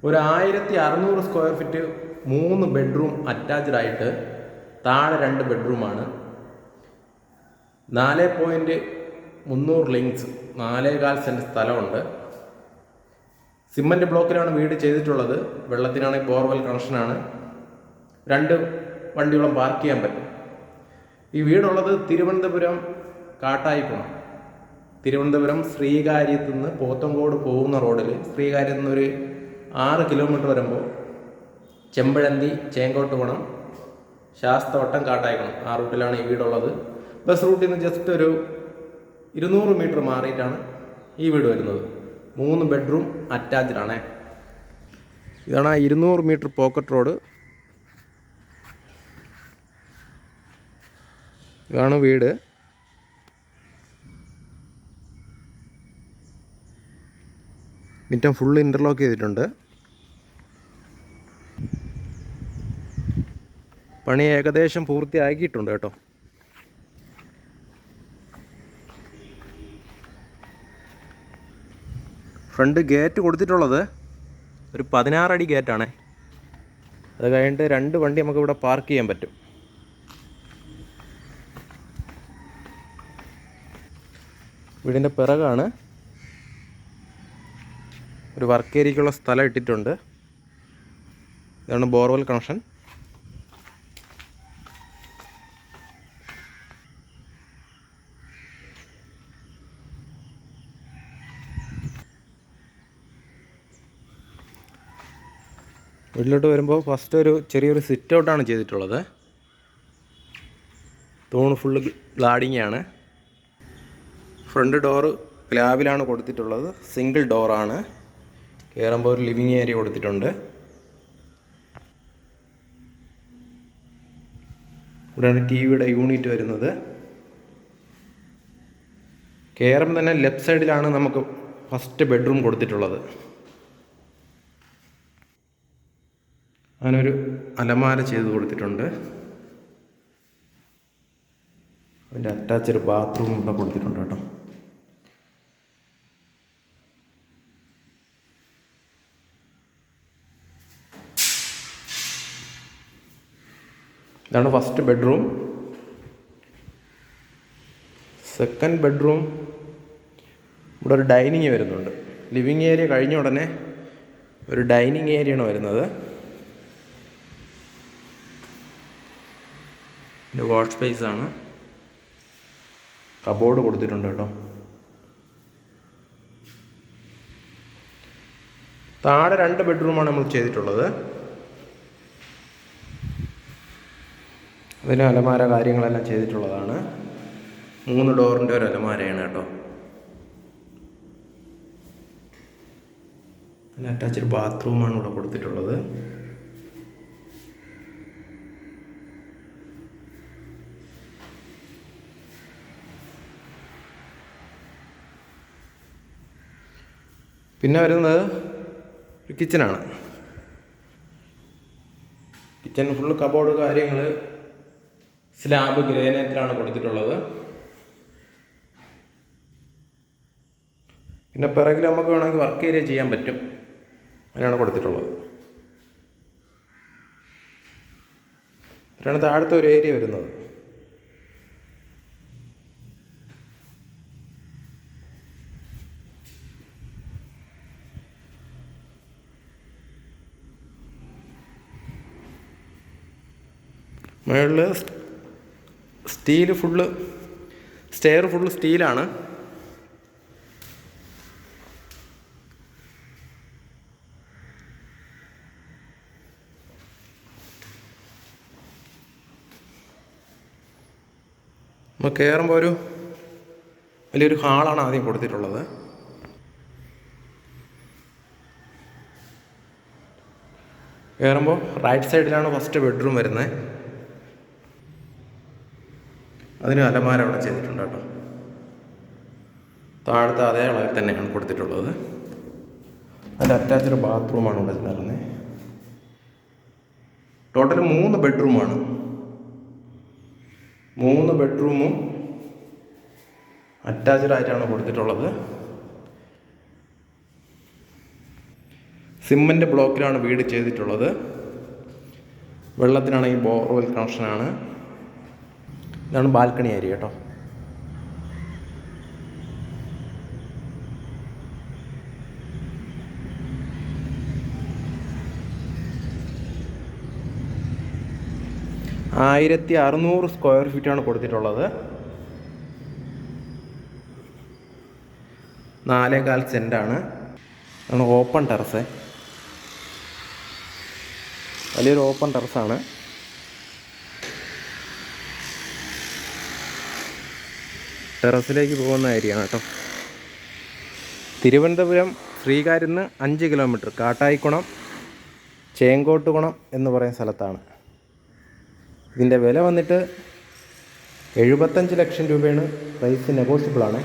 ഒരു 1600 square feet 3 bedroom attached ആയിട്ട് താഴെ 2 ബെഡ്റൂമാണ്. 4.300 ലിങ്ക്സ് 4.25 സെൻറ്റ് സ്ഥലമുണ്ട്. സിമൻറ്റ് ബ്ലോക്കിലാണ് വീട് ചെയ്തിട്ടുള്ളത്. വെള്ളത്തിനാണെങ്കിൽ ബോർവെൽ കണക്ഷനാണ്. 2 വണ്ടിയോളം പാർക്ക് ചെയ്യാൻ പറ്റും. ഈ വീടുള്ളത് തിരുവനന്തപുരം കാട്ടായിക്കുണം. തിരുവനന്തപുരം ശ്രീകാര്യത്തു നിന്ന് പോത്തങ്കോട് പോകുന്ന റോഡിൽ ശ്രീകാര്യത്തു നിന്ന് ഒരു 6 കിലോമീറ്റർ വരുമ്പോൾ ചെമ്പഴന്തി, ചേങ്കോട്ടുകുണം, ശാസ്തവട്ടം, കാട്ടായിക്കുണം ആ റൂട്ടിലാണ് ഈ വീടുള്ളത്. ബസ് റൂട്ടിൽ നിന്ന് ജസ്റ്റ് ഒരു 200 മീറ്റർ മാറിയിട്ടാണ് ഈ വീട് വരുന്നത്. 3 ബെഡ്റൂം അറ്റാച്ച്ഡ് ആണ്. ഇതാണ് ആ 200 മീറ്റർ പോക്കറ്റ് റോഡ്. ഇതാണ് വീട്. മുറ്റം ഫുള്ള് ഇൻ്റർലോക്ക് ചെയ്തിട്ടുണ്ട്. പണി ഏകദേശം പൂർത്തിയാക്കിയിട്ടുണ്ട് കേട്ടോ. ഫ്രണ്ട് ഗേറ്റ് കൊടുത്തിട്ടുള്ളത് ഒരു 16 അടി ഗേറ്റാണ്. അത് കഴിഞ്ഞിട്ട് 2 വണ്ടി നമുക്ക് ഇവിടെ പാർക്ക് ചെയ്യാൻ പറ്റും. വീടിൻ്റെ പിറകാണ് ഒരു വർക്ക് ഏരിയയ്ക്കുള്ള സ്ഥലം ഇട്ടിട്ടുണ്ട്. ഇതാണ് ബോർവെൽ കണക്ഷൻ. വീട്ടിലോട്ട് വരുമ്പോൾ ഫസ്റ്റ് ഒരു ചെറിയൊരു സിറ്റ് ഔട്ടാണ് ചെയ്തിട്ടുള്ളത്. തൂണ് ഫുള്ള് ഗ്ലാഡിങ് ആണ്. ഫ്രണ്ട് ഡോറ് ഗ്ലാബിലാണ് കൊടുത്തിട്ടുള്ളത്. സിംഗിൾ ഡോറാണ്. കയറുമ്പോൾ ഒരു ലിവിങ് ഏരിയ കൊടുത്തിട്ടുണ്ട്. ഇവിടെയാണ് ടിവിയുടെ യൂണിറ്റ് വരുന്നത്. കയറുമ്പോൾ തന്നെ ലെഫ്റ്റ് സൈഡിലാണ് നമുക്ക് ഫസ്റ്റ് ബെഡ്റൂം കൊടുത്തിട്ടുള്ളത്. അതിനൊരു അലമാര ചെയ്ത് കൊടുത്തിട്ടുണ്ട്. അതിൻ്റെ അറ്റാച്ച്ഡ് ബാത്റൂം ഇവിടെ കൊടുത്തിട്ടുണ്ട് കേട്ടോ. ഇതാണ് ഫസ്റ്റ് ബെഡ്റൂം. സെക്കൻഡ് ബെഡ്റൂം ഇവിടെ ഒരു ഡൈനിങ് വരുന്നുണ്ട്. ലിവിങ് ഏരിയ കഴിഞ്ഞ ഉടനെ ഒരു ഡൈനിങ് ഏരിയയാണ് വരുന്നത്. ഇത് വാഷ് സ്പേസ് ആണ്. കബോർഡ് കൊടുത്തിട്ടുണ്ട് കേട്ടോ. താഴെ 2 ബെഡ്റൂമാണ് നമ്മൾ ചെയ്തിട്ടുള്ളത്. അതിന് അലമാര കാര്യങ്ങളെല്ലാം ചെയ്തിട്ടുള്ളതാണ്. 3 ഡോറിൻ്റെ ഒരു അലമാരയാണ് കേട്ടോ. അതിന് അറ്റാച്ച്ഡ് ബാത്റൂമാണ് ഇവിടെ കൊടുത്തിട്ടുള്ളത്. പിന്നെ വരുന്നത് ഒരു കിച്ചനാണ്. കിച്ചൺ ഫുള്ള് കബോർഡ് കാര്യങ്ങൾ സ്ലാബ് ഗ്രാനൈറ്റിലാണ് കൊടുത്തിട്ടുള്ളത്. പിന്നെ പിറകിൽ നമുക്ക് വേണമെങ്കിൽ വർക്ക് ഏരിയ ചെയ്യാൻ പറ്റും. അതിനാണ് കൊടുത്തിട്ടുള്ളത്. ഇതിനാണ് താഴത്തെ ഒരു ഏരിയ വരുന്നത്. മുകളിൽ സ്റ്റീൽ ഫുള്ള് സ്റ്റെയർ ഫുള്ള് സ്റ്റീലാണ്. നമ്മൾ കയറുമ്പോൾ ഒരു വലിയൊരു ഹാളാണ് ആദ്യം കൊടുത്തിട്ടുള്ളത്. കയറുമ്പോൾ റൈറ്റ് സൈഡിലാണ് ഫസ്റ്റ് ബെഡ്റൂം വരുന്നത്. അതിന് അലമാര അവിടെ ചെയ്തിട്ടുണ്ട് കേട്ടോ. താഴത്തെ അതേ അളവിൽ തന്നെയാണ് കൊടുത്തിട്ടുള്ളത്. അതിൻ്റെ അറ്റാച്ച്ഡ് ബാത്റൂമാണ് ഇവിടെ വരുന്നത്. ടോട്ടൽ 3 ബെഡ്റൂമാണ്. 3 ബെഡ്റൂമും അറ്റാച്ച്ഡ് ആയിട്ടാണ് കൊടുത്തിട്ടുള്ളത്. സിമൻറ്റ് ബ്ലോക്കിലാണ് വീട് ചെയ്തിട്ടുള്ളത്. വെള്ളത്തിനാണെങ്കിൽ ബോർവെൽ കണക്ഷനാണ്. ഇതാണ് ബാൽക്കണി ഏരിയ കേട്ടോ. ആയിരത്തി 600 സ്ക്വയർ ഫീറ്റാണ് കൊടുത്തിട്ടുള്ളത്. 4.25 സെൻറ്റാണ്. ആണ് ഓപ്പൺ ടെറസ്. വലിയൊരു ഓപ്പൺ ടെറസാണ്. ടെറസിലേക്ക് പോകുന്ന ഏരിയ ആണ് കേട്ടോ. തിരുവനന്തപുരം ശ്രീകാര്യത്ത് 5 കിലോമീറ്റർ കാട്ടായിക്കുണം ചേങ്കോട്ടുകുണം എന്ന് പറയുന്ന സ്ഥലത്താണ്. ഇതിൻ്റെ വില വന്നിട്ട് 75 ലക്ഷം രൂപയാണ്. പ്രൈസ് നെഗോഷ്യബിളാണ്.